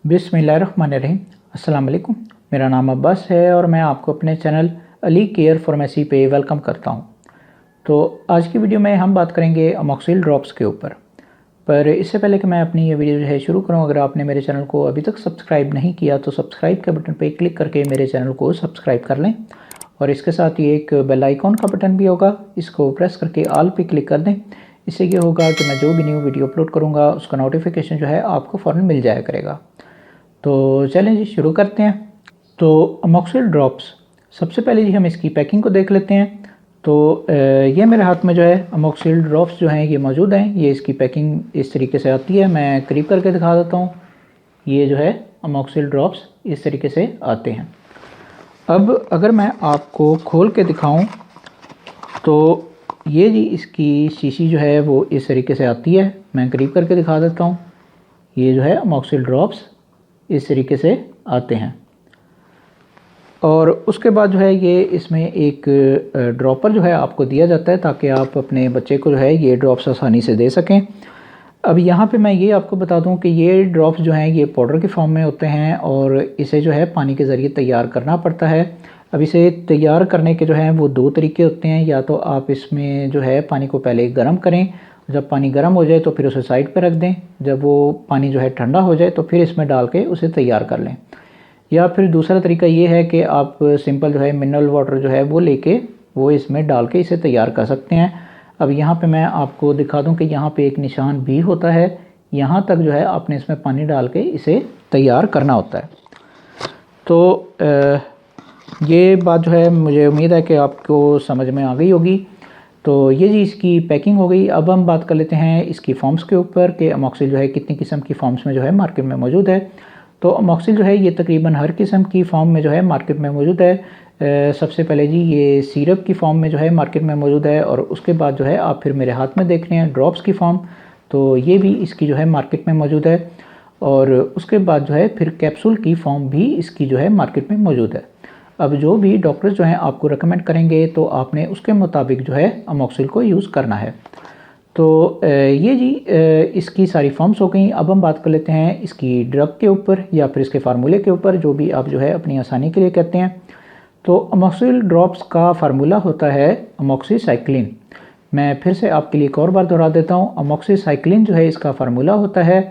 बिस्मिल्लाहिर्रहमानिर्रहीम। अस्सलाम वालेकुम। मेरा नाम अब्बास है और मैं आपको अपने चैनल अली केयर फार्मेसी पे वेलकम करता हूँ। तो आज की वीडियो में हम बात करेंगे अमोक्सिल ड्रॉप्स के ऊपर। पर इससे पहले कि मैं अपनी ये वीडियो जो है शुरू करूँ, अगर आपने मेरे चैनल को अभी तक सब्सक्राइब नहीं किया तो सब्सक्राइब के बटन पर क्लिक करके मेरे चैनल को सब्सक्राइब कर लें और इसके साथ ही एक बेल आइकॉन का बटन भी होगा, इसको प्रेस करके ऑल पे क्लिक कर दें। इससे ये होगा कि मैं जो भी न्यू वीडियो अपलोड करूँगा उसका नोटिफिकेशन जो है आपको फ़ौरन मिल जाया करेगा। तो चलें जी शुरू करते हैं। तो अमोक्सिल ड्रॉप्स, सबसे पहले जी हम इसकी पैकिंग को देख लेते हैं। तो ये मेरे हाथ में जो है अमोक्सिल ड्रॉप्स जो हैं ये मौजूद हैं। ये इसकी पैकिंग इस तरीके से आती है, मैं करीब करके दिखा देता हूँ। ये जो है अमोक्सिल ड्रॉप्स इस तरीके से आते हैं। अब अगर मैं आपको खोल के दिखाऊं तो ये जी इसकी शीशी जो है वो इस तरीके से आती है, मैं करीब करके दिखा देता हूँ। ये जो है अमोक्सिल ड्रॉप्स इस तरीके से आते हैं और उसके बाद जो है ये इसमें एक ड्रॉपर जो है आपको दिया जाता है ताकि आप अपने बच्चे को जो है ये ड्रॉप्स आसानी से दे सकें। अब यहाँ पे मैं ये आपको बता दूँ कि ये ड्रॉप्स जो हैं ये पाउडर के फॉर्म में होते हैं और इसे जो है पानी के ज़रिए तैयार करना पड़ता है। अब इसे तैयार करने के जो हैं वो दो तरीके होते हैं। या तो आप इसमें जो है पानी को पहले गर्म करें, जब पानी गर्म हो जाए तो फिर उसे साइड पर रख दें, जब वो पानी जो है ठंडा हो जाए तो फिर इसमें डाल के उसे तैयार कर लें। या फिर दूसरा तरीका ये है कि आप सिंपल जो है मिनरल वाटर जो है वो लेके वो इसमें डाल के इसे तैयार कर सकते हैं। अब यहाँ पे मैं आपको दिखा दूँ कि यहाँ पे एक निशान भी होता है, यहाँ तक जो है आपने इसमें पानी डाल के इसे तैयार करना होता है। तो ये बात जो है मुझे उम्मीद है कि आपको समझ में आ गई होगी। तो ये जी इसकी पैकिंग हो गई। अब हम बात कर लेते हैं इसकी फॉर्म्स के ऊपर कि अमोक्सिल जो है कितनी किस्म की फॉर्म्स में जो है मार्केट में मौजूद है। तो अमोक्सिल जो है ये तकरीबन हर किस्म की फॉर्म में जो है मार्केट में मौजूद है। सबसे पहले जी ये सिरप की फॉर्म में जो है मार्केट में मौजूद है और उसके बाद जो है आप फिर मेरे हाथ में देख रहे हैं ड्रॉप्स की फॉर्म, तो ये भी इसकी जो है मार्केट में मौजूद है। और उसके बाद जो है फिर कैप्सूल की फॉर्म भी इसकी जो है मार्केट में मौजूद है। अब जो भी डॉक्टर्स जो हैं आपको रेकमेंड करेंगे तो आपने उसके मुताबिक जो है अमोक्सिल को यूज़ करना है। तो ये जी इसकी सारी फॉर्म्स हो गई। अब हम बात कर लेते हैं इसकी ड्रग के ऊपर या फिर इसके फार्मूले के ऊपर, जो भी आप जो है अपनी आसानी के लिए कहते हैं। तो अमोक्सिल ड्रॉप्स का फार्मूला होता है अमोक्सीसाइक्लिन। मैं फिर से आपके लिए एक और बार दोहरा देता हूँ, अमोक्सीसाइक्लिन जो है इसका फार्मूला होता है।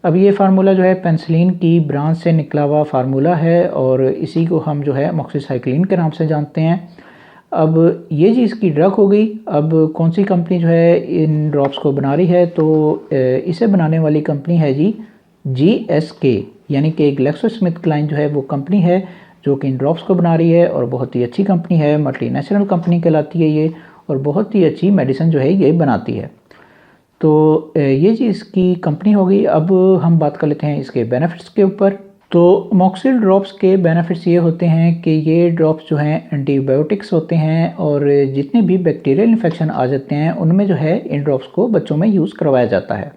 अब ये फार्मूला जो है पेनिसिलिन की ब्रांच से निकला हुआ फार्मूला है और इसी को हम जो है अमोक्सीसाइक्लिन के नाम से जानते हैं। अब ये जी इसकी ड्रग हो गई। अब कौन सी कंपनी जो है इन ड्रॉप्स को बना रही है, तो इसे बनाने वाली कंपनी है जी GSK, यानी कि ग्लैक्सोस्मिथक्लाइन जो है वो कंपनी है जो कि इन ड्रॉप्स को बना रही है और बहुत ही अच्छी कंपनी है, मल्टीनेशनल कंपनी कहलाती है ये और बहुत ही अच्छी मेडिसिन जो है ये बनाती है। तो ये जी इसकी कंपनी हो गई। अब हम बात कर लेते हैं इसके बेनिफिट्स के ऊपर। तो अमोक्सिल ड्रॉप्स के बेनिफिट्स ये होते हैं कि ये ड्रॉप्स जो हैं एंटीबायोटिक्स होते हैं और जितने भी बैक्टीरियल इन्फेक्शन आ जाते हैं उनमें जो है इन ड्रॉप्स को बच्चों में यूज़ करवाया जाता है।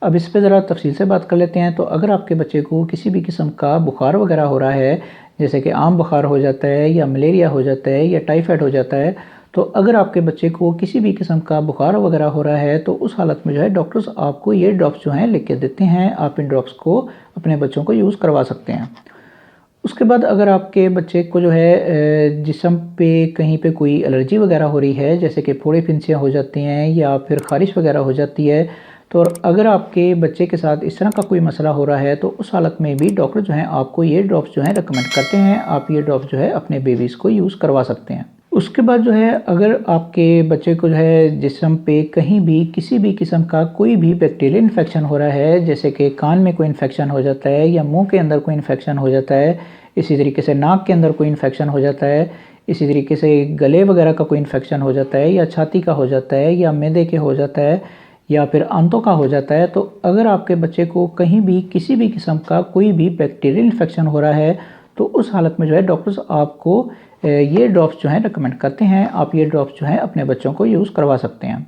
अब इस पर ज़रा तफसील से बात कर लेते हैं। तो अगर आपके बच्चे को किसी भी किस्म का बुखार वगैरह हो रहा है, जैसे कि आम बुखार हो जाता है या मलेरिया हो जाता है या टाइफाइड हो जाता है, तो अगर आपके बच्चे को किसी भी किस्म का बुखार वगैरह हो रहा है तो उस हालत में जो है डॉक्टर्स आपको ये ड्रॉप्स जो हैं लिख के देते हैं। आप इन ड्रॉप्स को अपने बच्चों को यूज़ करवा सकते हैं। उसके बाद अगर आपके बच्चे को जो है जिस्म पे कहीं पे कोई एलर्जी वगैरह हो रही है, जैसे कि फोड़े फिंसियाँ हो जाती हैं या फिर ख़ारिश वगैरह हो जाती है, तो अगर आपके बच्चे के साथ इस तरह का कोई मसला हो रहा है तो उस हालत में भी डॉक्टर जो हैं आपको ये ड्रॉप्स जो हैं रिकमेंड करते हैं। आप ये ड्रॉप्स जो है अपने बेबीज़ को यूज़ करवा सकते हैं। उसके बाद जो है अगर आपके बच्चे को जो है जिस्म पे कहीं भी किसी भी किस्म का कोई भी बैक्टीरियल इन्फेक्शन हो रहा है, जैसे कि कान में कोई इन्फेक्शन हो जाता है या मुंह के अंदर कोई इन्फेक्शन हो जाता है, इसी तरीके से नाक के अंदर कोई इन्फेक्शन हो जाता है, इसी तरीके से गले वगैरह का कोई इन्फेक्शन हो जाता है या छाती का हो जाता है या मैदे के हो जाता है या फिर आंतों का हो जाता है, तो अगर आपके बच्चे को कहीं भी किसी भी किस्म का कोई भी बैक्टीरियल इन्फेक्शन हो रहा है तो उस हालत में जो है डॉक्टर्स आपको ये ड्रॉप्स जो हैं रिकमेंड करते हैं। आप ये ड्रॉप्स जो हैं अपने बच्चों को यूज़ करवा सकते हैं।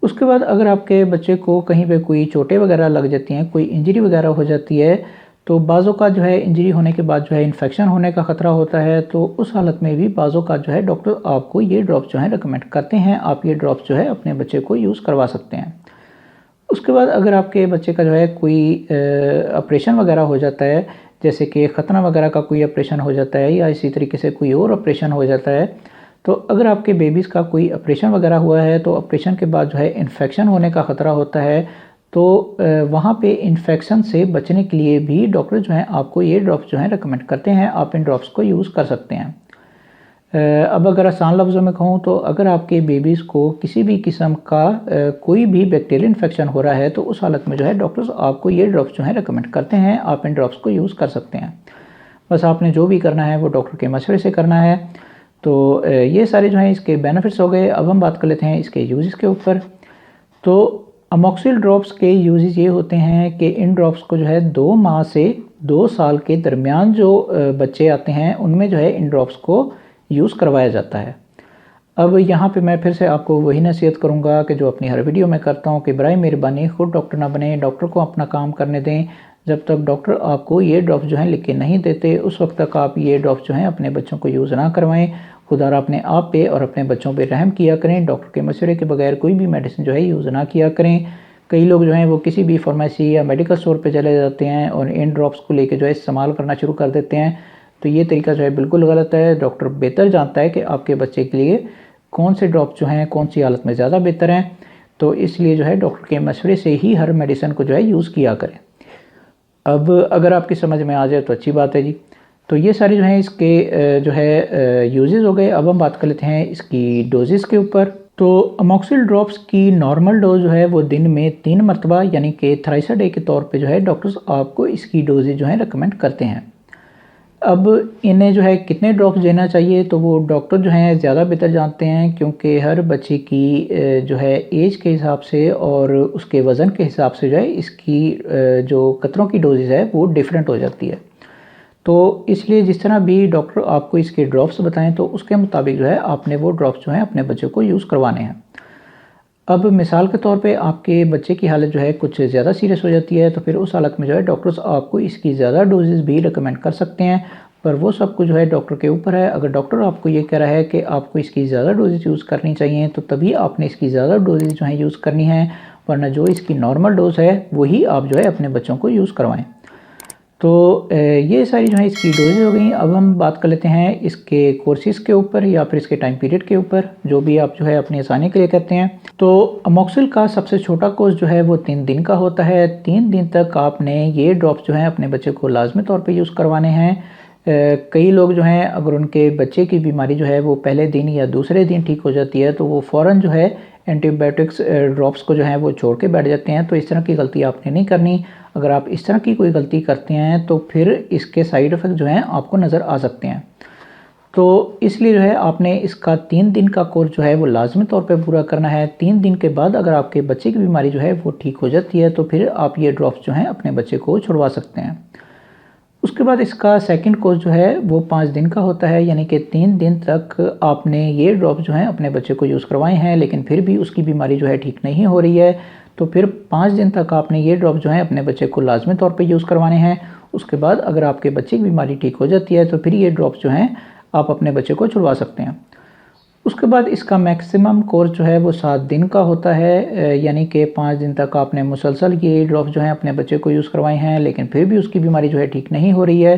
उसके बाद अगर आपके बच्चे को कहीं पे कोई चोटें वगैरह लग जाती हैं, कोई इंजरी वगैरह हो जाती है, तो बाज़ों का जो है इंजरी होने के बाद जो है इन्फेक्शन होने का ख़तरा होता है, तो उस हालत में भी बाज़ों का जो है डॉक्टर आपको ये ड्रॉप्स जो हैं रिकमेंड करते हैं। आप ये ड्रॉप्स जो है अपने बच्चे को यूज़ करवा सकते हैं। उसके बाद अगर आपके बच्चे का जो है कोई ऑपरेशन वगैरह हो जाता है, जैसे कि खतना वगैरह का कोई ऑपरेशन हो जाता है या इसी तरीके से कोई और ऑपरेशन हो जाता है, तो अगर आपके बेबीज़ का कोई ऑपरेशन वगैरह हुआ है तो ऑपरेशन के बाद जो है इन्फेक्शन होने का ख़तरा होता है। तो वहाँ पे इन्फेक्शन से बचने के लिए भी डॉक्टर जो हैं आपको ये ड्रॉप्स जो हैं रेकमेंड करते हैं, आप इन ड्रॉप्स को यूज़ कर सकते हैं। अब अगर आसान लफ्ज़ों में कहूँ तो अगर आपके बेबीज़ को किसी भी किस्म का कोई भी बैक्टीरियल इन्फेक्शन हो रहा है तो उस हालत में जो है डॉक्टर्स आपको ये ड्रॉप्स जो हैं रेकमेंड करते हैं, आप इन ड्रॉप्स को यूज़ कर सकते हैं। बस आपने जो भी करना है वो डॉक्टर के मशवरे से करना है। तो ये सारे जो हैं इसके बेनिफिट्स हो गए। अब हम बात कर लेते हैं इसके यूज़ेस के ऊपर। तो अमोक्सिल ड्रॉप्स के यूजेस ये होते हैं कि इन ड्रॉप्स को जो है 2 माह से 2 साल के दरमियान जो बच्चे आते हैं उनमें जो है इन ड्रॉप्स को यूज़ करवाया जाता है। अब यहाँ पे मैं फिर से आपको वही नसीहत करूँगा कि जो अपनी हर वीडियो में करता हूँ कि बराए मेहरबानी खुद डॉक्टर ना बने, डॉक्टर को अपना काम करने दें। जब तक डॉक्टर आपको ये ड्रॉप्स जो हैं लिख के नहीं देते उस वक्त तक आप ये ड्रॉप्स जो हैं अपने बच्चों को यूज़ ना करवाएं। खुदा अपने आप पे और अपने बच्चों पे रहम किया करें। डॉक्टर के मशवरे के बगैर कोई भी मेडिसिन जो है यूज़ ना किया करें। कई लोग जो हैं वो किसी भी फार्मेसी या मेडिकल स्टोर पे चले जाते हैं और इन ड्रॉप्स को लेके जो है इस्तेमाल करना शुरू कर देते हैं। तो ये तरीका जो है बिल्कुल गलत है। डॉक्टर बेहतर जानता है कि आपके बच्चे के लिए कौन से ड्रॉप्स जो हैं कौन सी हालत में ज़्यादा बेहतर हैं। तो इसलिए जो है डॉक्टर के मशवरे से ही हर मेडिसिन को जो है यूज़ किया करें। अब अगर आपकी समझ में आ जाए तो अच्छी बात है जी। तो ये सारे जो हैं इसके जो है यूजेस हो गए। अब हम बात कर लेते हैं इसकी डोजेस के ऊपर। तो अमोक्सिल ड्रॉप्स की नॉर्मल डोज जो है वो दिन में 3 मरतबा यानी कि थ्राइस अ डे के तौर पे जो है डॉक्टर्स आपको इसकी डोजेज जो है रिकमेंड करते हैं। अब इन्हें जो है कितने ड्रॉप्स देना चाहिए तो वो डॉक्टर जो हैं ज़्यादा बेहतर जानते हैं, क्योंकि हर बच्चे की जो है एज के हिसाब से और उसके वज़न के हिसाब से जो है इसकी जो कतरों की डोजेज है वो डिफरेंट हो जाती है। तो इसलिए जिस तरह भी डॉक्टर आपको इसके ड्रॉप्स बताएं तो उसके मुताबिक जो है आपने वो ड्रॉप्स जो हैं अपने बच्चे को यूज़ करवाने हैं। अब मिसाल के तौर पे आपके बच्चे की हालत जो है कुछ ज़्यादा सीरियस हो जाती है तो फिर उस हालत में जो है डॉक्टर्स आपको इसकी ज़्यादा डोजेज़ भी रिकमेंड कर सकते हैं, पर वो सब कुछ जो है डॉक्टर के ऊपर है। अगर डॉक्टर आपको ये कह रहा है कि आपको इसकी ज़्यादा डोजेज़ यूज़ करनी चाहिए तो तभी आपने इसकी ज़्यादा डोजेज़ जो है यूज़ करनी है, वरना जो इसकी नॉर्मल डोज है वही आप जो है अपने बच्चों को यूज़ करवाएँ। तो ये सारी जो है इसकी डोजेज हो गई। अब हम बात कर लेते हैं इसके कोर्सेज़ के ऊपर या फिर इसके टाइम पीरियड के ऊपर, जो भी आप जो है अपनी आसानी के लिए करते हैं। तो अमोक्सिल का सबसे छोटा कोर्स जो है वो 3 दिन का होता है। 3 दिन तक आपने ये ड्रॉप्स जो हैं अपने बच्चे को लाजमी तौर पे यूज़ करवाने हैं। कई लोग जो हैं अगर उनके बच्चे की बीमारी जो है वो पहले दिन या दूसरे दिन ठीक हो जाती है तो वो फ़ौरन जो है एंटीबायोटिक्स ड्रॉप्स को जो है वो छोड़ के बैठ जाते हैं। तो इस तरह की गलती आपने नहीं करनी। अगर आप इस तरह की कोई गलती करते हैं तो फिर इसके साइड इफ़ेक्ट जो हैं आपको नज़र आ सकते हैं। तो इसलिए जो है आपने इसका 3 दिन का कोर्स जो है वो लाजमी तौर पे पूरा करना है। 3 दिन के बाद अगर आपके बच्चे की बीमारी जो है वो ठीक हो जाती है तो फिर आप ये ड्रॉप्स जो हैं अपने बच्चे को छुड़वा सकते हैं। उसके बाद इसका सेकंड कोर्स जो है वो 5 दिन का होता है, यानी कि 3 दिन तक आपने ये ड्रॉप्स जो हैं अपने बच्चे को यूज़ करवाए हैं लेकिन फिर भी उसकी बीमारी जो है ठीक नहीं हो रही है, तो फिर 5 दिन तक आपने ये ड्रॉप्स जो हैं अपने बच्चे को लाजमी तौर पे यूज़ करवाने हैं। उसके बाद अगर आपके बच्चे की बीमारी ठीक हो जाती है तो फिर ये ड्रॉप्स जो हैं आप अपने बच्चे को छुड़वा सकते हैं। उसके बाद इसका मैक्सिमम कोर्स जो है वो 7 दिन का होता है, यानी कि 5 दिन तक आपने मुसलसल ये ड्रॉप्स जो हैं अपने बच्चे को यूज़ करवाए हैं लेकिन फिर भी उसकी बीमारी जो है ठीक नहीं हो रही है,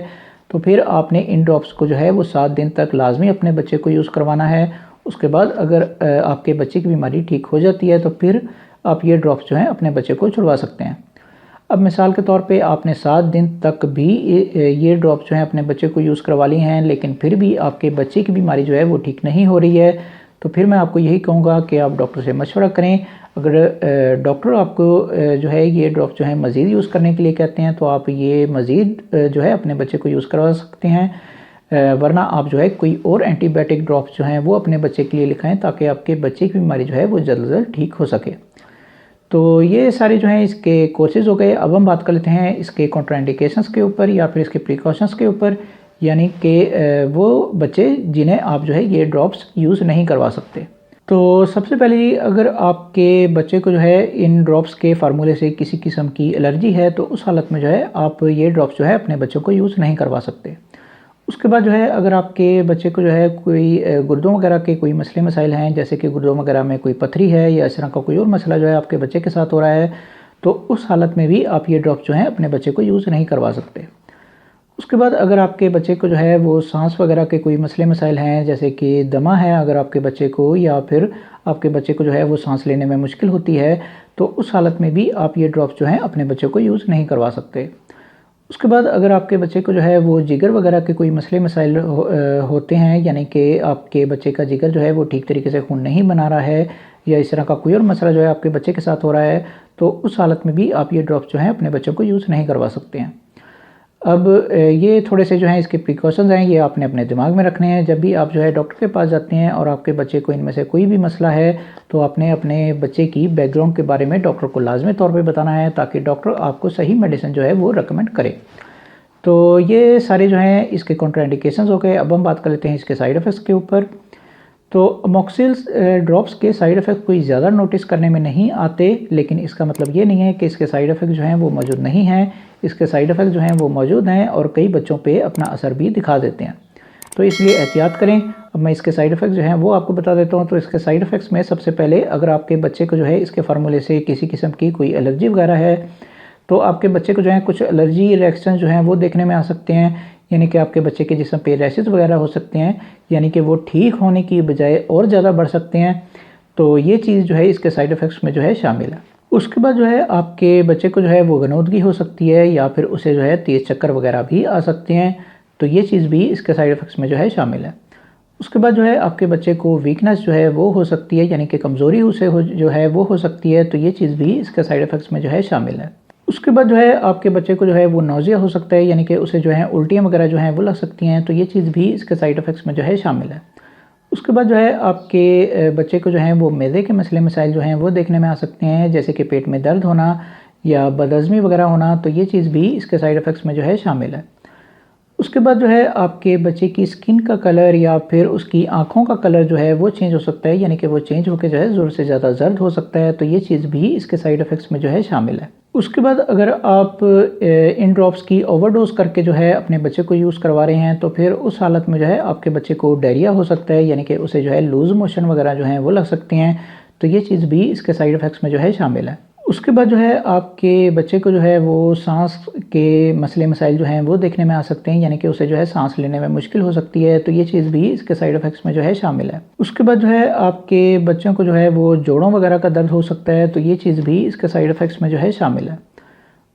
तो फिर आपने इन ड्रॉप्स को जो है वो 7 दिन तक लाजमी अपने बच्चे को यूज़ करवाना है। उसके बाद अगर आपके बच्चे की बीमारी ठीक हो जाती है तो फिर आप ये ड्रॉप्स जो हैं अपने बच्चे को छुड़वा सकते हैं। अब मिसाल के तौर पे आपने 7 दिन तक भी ये ड्रॉप्स जो हैं अपने बच्चे को यूज़ करवा ली हैं लेकिन फिर भी आपके बच्चे की बीमारी जो है वो ठीक नहीं हो रही है, तो फिर मैं आपको यही कहूँगा कि आप डॉक्टर से मशवरा करें। अगर डॉक्टर आपको जो है ये ड्रॉप्स जो है मज़ीद यूज़ करने के लिए कहते हैं तो आप ये मज़ीद जो है अपने बच्चे को यूज़ करवा सकते हैं, वरना आप जो है कोई और एंटीबायोटिक ड्रॉप्स जो हैं वो अपने बच्चे के लिए लिखाएँ ताकि आपके बच्चे की बीमारी जो है वो जल्द से जल्द ठीक हो सके। तो ये सारे जो हैं इसके कोर्सेज़ हो गए। अब हम बात कर लेते हैं इसके कॉन्ट्राइंडिकेशंस के ऊपर या फिर इसके प्रिकॉशंस के ऊपर, यानी कि वो बच्चे जिन्हें आप जो है ये ड्रॉप्स यूज़ नहीं करवा सकते। तो सबसे पहले अगर आपके बच्चे को जो है इन ड्रॉप्स के फार्मूले से किसी किस्म की एलर्जी है तो उस हालत में जो है आप ये ड्रॉप्स जो है अपने बच्चों को यूज़ नहीं करवा सकते। उसके बाद जो है अगर आपके बच्चे को जो है कोई गुर्दों वगैरह के कोई मसले मसाइल हैं, जैसे कि गुर्दों वगैरह में कोई पथरी है या इस तरह का कोई और मसला जो है आपके बच्चे के साथ हो रहा है, तो उस हालत में भी आप ये ड्रॉप्स जो हैं अपने बच्चे को यूज़ नहीं करवा सकते। उसके बाद अगर आपके बच्चे को जो है वो सांस वगैरह के कोई मसले मसाइल हैं, जैसे कि दमा है अगर आपके बच्चे को, या फिर आपके बच्चे को जो है वो सांस लेने में मुश्किल होती है, तो उस हालत में भी आप ये ड्रॉप्स जो हैं अपने बच्चे को यूज़ नहीं करवा सकते। उसके बाद अगर आपके बच्चे को जो है वो जिगर वगैरह के कोई मसले मसाइल होते हैं, यानी कि आपके बच्चे का जिगर जो है वो ठीक तरीके से खून नहीं बना रहा है, या इस तरह का कोई और मसला जो है आपके बच्चे के साथ हो रहा है, तो उस हालत में भी आप ये ड्रॉप्स जो हैं अपने बच्चों को यूज़ नहीं करवा सकते हैं। अब ये थोड़े से जो हैं इसके प्रिकॉशंस हैं, ये आपने अपने दिमाग में रखने हैं। जब भी आप जो है डॉक्टर के पास जाते हैं और आपके बच्चे को इनमें से कोई भी मसला है, तो आपने अपने बच्चे की बैकग्राउंड के बारे में डॉक्टर को लाजमी तौर पे बताना है, ताकि डॉक्टर आपको सही मेडिसिन जो है वो रिकमेंड करे। तो ये सारे जो हैं इसके कॉन्ट्राइंडिकेशंस हो गए। अब हम बात कर लेते हैं इसके साइड इफ़ेक्ट्स के ऊपर। तो अमोक्सिल्स ड्रॉप्स के साइड इफ़ेक्ट कोई ज़्यादा नोटिस करने में नहीं आते, लेकिन इसका मतलब ये नहीं है कि इसके साइड इफ़ेक्ट जो हैं वो मौजूद नहीं हैं। इसके साइड इफ़ेक्ट जो हैं वो मौजूद हैं और कई बच्चों पे अपना असर भी दिखा देते हैं, तो इसलिए एहतियात करें। अब मैं इसके साइड इफ़ेक्ट जो हैं वो आपको बता देता हूँ। तो इसके साइड इफ़ेक्ट्स में सबसे पहले, अगर आपके बच्चे को जो है इसके फार्मूले से किसी किस्म की कोई एलर्जी वगैरह है, तो आपके बच्चे को जो है कुछ एलर्जी रिएक्शन जो हैं वो देखने में आ सकते हैं, यानी कि आपके बच्चे के जिस्म पे रैशेस वगैरह हो सकते हैं, यानी कि वो ठीक होने की बजाय और ज़्यादा बढ़ सकते हैं। तो ये चीज़ जो है इसके साइड इफ़ेक्ट्स में जो है शामिल है। उसके बाद जो है आपके बच्चे को जो है वो गनौदगी हो सकती है, या फिर उसे जो है तेज़ चक्कर वगैरह भी आ सकते हैं, तो ये चीज़ भी इसके साइड इफ़ेक्ट्स में जो है शामिल है। उसके बाद जो है आपके बच्चे को वीकनेस जो है वो हो सकती है, यानी कि कमज़ोरी उसे जो है वो हो सकती है, तो ये चीज़ भी इसके साइड इफ़ेक्ट्स में जो है शामिल है। उसके बाद जो है आपके बच्चे को जो है वो नौज़िया हो सकता है, यानी कि उसे जो है उल्टियाँ वगैरह जो हैं वो लग सकती हैं, तो ये चीज़ भी इसके साइड इफ़ेक्ट्स में जो है शामिल है। उसके बाद जो है आपके बच्चे को जो है वो मैदे के मसले मसाइल जो हैं वो देखने में आ सकते हैं, जैसे कि पेट में दर्द होना या बदहज़मी वगैरह होना, तो ये चीज़ भी इसके साइड इफ़ेक्ट्स में जो है शामिल है। उसके बाद जो है आपके बच्चे की स्किन का कलर या फिर उसकी आँखों का कलर जो है वो चेंज हो सकता है, यानी कि वो चेंज होकर जो है ज़रूरत से ज़्यादा जर्द हो सकता है, तो ये चीज़ भी इसके साइड इफ़ेक्ट्स में जो है शामिल है। उसके बाद अगर आप इन ड्रॉप्स की ओवरडोज़ करके जो है अपने बच्चे को यूज़ करवा रहे हैं, तो फिर उस हालत में जो है आपके बच्चे को डायरिया हो सकता है, यानी कि उसे जो है लूज़ मोशन वगैरह जो हैं वो लग सकते हैं, तो ये चीज़ भी इसके साइड इफ़ेक्ट्स में जो है शामिल है। उसके बाद जो है आपके बच्चे को जो है वो सांस के मसले मसाइल जो हैं वो देखने में आ सकते हैं, यानी कि उसे जो है सांस लेने में मुश्किल हो सकती है, तो ये चीज़ भी इसके साइड इफ़ेक्ट्स में जो है शामिल है। उसके बाद जो है आपके बच्चों को जो है वो जोड़ों वगैरह का दर्द हो सकता है, तो ये चीज़ भी इसके साइड इफ़ेक्ट्स में जो है शामिल है।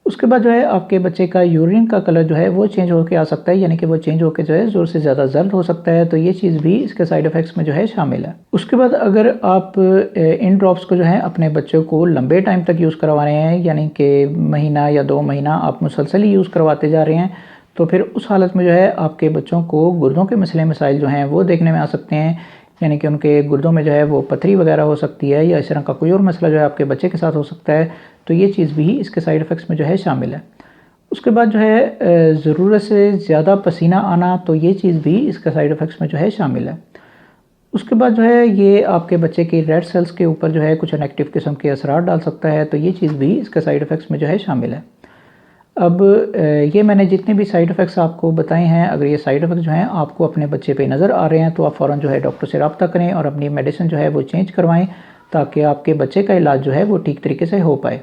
उसके बाद जो है आपके बच्चे का यूरिन का कलर जो है वो चेंज होकर आ सकता है, यानी कि वो चेंज होकर जो है ज़ोर से ज़्यादा जर्द हो सकता है, तो ये चीज़ भी इसके साइड इफ़ेक्ट्स में जो है शामिल है। उसके बाद अगर आप इन ड्रॉप्स को जो है अपने बच्चों को लंबे टाइम तक यूज़ करवा रहे हैं, यानी कि महीना या 2 महीना आप मुसलसल ही यूज़ करवाते जा रहे हैं, तो फिर उस हालत में जो है आपके बच्चों को गुर्दों के मसले मसाइल जो हैं वो देखने में आ सकते हैं, यानी कि उनके गुर्दों में जो है वो पथरी वगैरह हो सकती है, या इस तरह का कोई और मसला जो है आपके बच्चे के साथ हो सकता है, तो ये चीज़ भी इसके साइड इफ़ेक्ट्स में जो है शामिल है। उसके बाद जो है ज़रूरत से ज़्यादा पसीना आना, तो ये चीज़ भी इसके साइड इफ़ेक्ट्स में जो है शामिल है। उसके बाद जो है ये आपके बच्चे की रेड सेल्स के ऊपर जो है कुछ नेगेटिव किस्म के असरार डाल सकता है, तो ये चीज़ भी इसके साइड इफ़ेक्ट्स में जो है शामिल है। अब ये मैंने जितने भी साइड इफ़ेक्ट्स आपको बताए हैं, अगर ये साइड इफ़ेक्ट्स जो हैं आपको अपने बच्चे पे नज़र आ रहे हैं, तो आप फ़ौरन जो है डॉक्टर से रब्ता करें और अपनी मेडिसिन जो है वो चेंज करवाएँ, ताकि आपके बच्चे का इलाज जो है वो ठीक तरीके से हो पाए।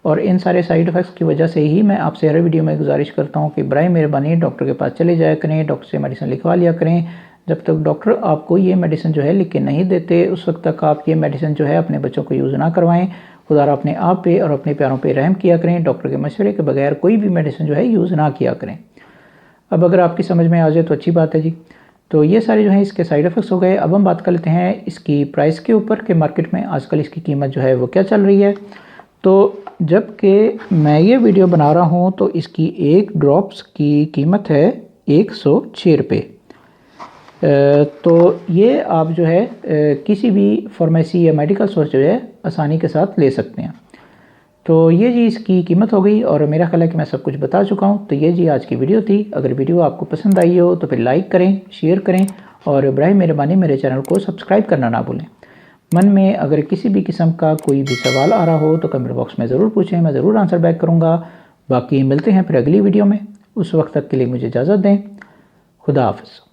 और इन सारे साइड इफ़ेक्ट्स की वजह से ही मैं आपसे हर वीडियो में गुजारिश करता हूँ कि बराए मेहरबानी डॉक्टर के पास चले जाया करें, डॉक्टर से मेडिसिन लिखवा लिया करें। जब तक डॉक्टर आपको ये मेडिसिन जो है लिख के नहीं देते, उस वक्त तक आप ये मेडिसिन जो है अपने बच्चों को यूज़ ना करवाएं। खुदा अपने आप पे और अपने प्यारों पे रहम किया करें। डॉक्टर के मशवरे के बगैर कोई भी मेडिसिन जो है यूज़ ना किया करें। अब अगर आपकी समझ में आ जाए तो अच्छी बात है जी। तो ये सारे जो हैं इसके साइड इफ़ेक्ट्स हो गए। अब हम बात कर लेते हैं इसकी प्राइस के ऊपर कि मार्केट में आजकल इसकी कीमत जो है वो क्या चल रही है। तो जबकि मैं ये वीडियो बना रहा हूँ तो इसकी एक ड्रॉप्स की कीमत है 106 रुपये। तो ये आप जो है किसी भी फार्मेसी या मेडिकल स्टोर जो है आसानी के साथ ले सकते हैं। तो ये जी इसकी कीमत हो गई और मेरा ख्याल है कि मैं सब कुछ बता चुका हूँ। तो ये जी आज की वीडियो थी। अगर वीडियो आपको पसंद आई हो तो फिर लाइक करें, शेयर करें और बराए मेहरबानी मेरे चैनल को सब्सक्राइब करना ना भूलें। मन में अगर किसी भी किस्म का कोई भी सवाल आ रहा हो तो कमेंट बॉक्स में ज़रूर पूछें, मैं ज़रूर आंसर बैक करूँगा। बाकी मिलते हैं फिर अगली वीडियो में। उस वक्त तक के लिए मुझे इजाज़त दें। खुदा हाफ़िज़।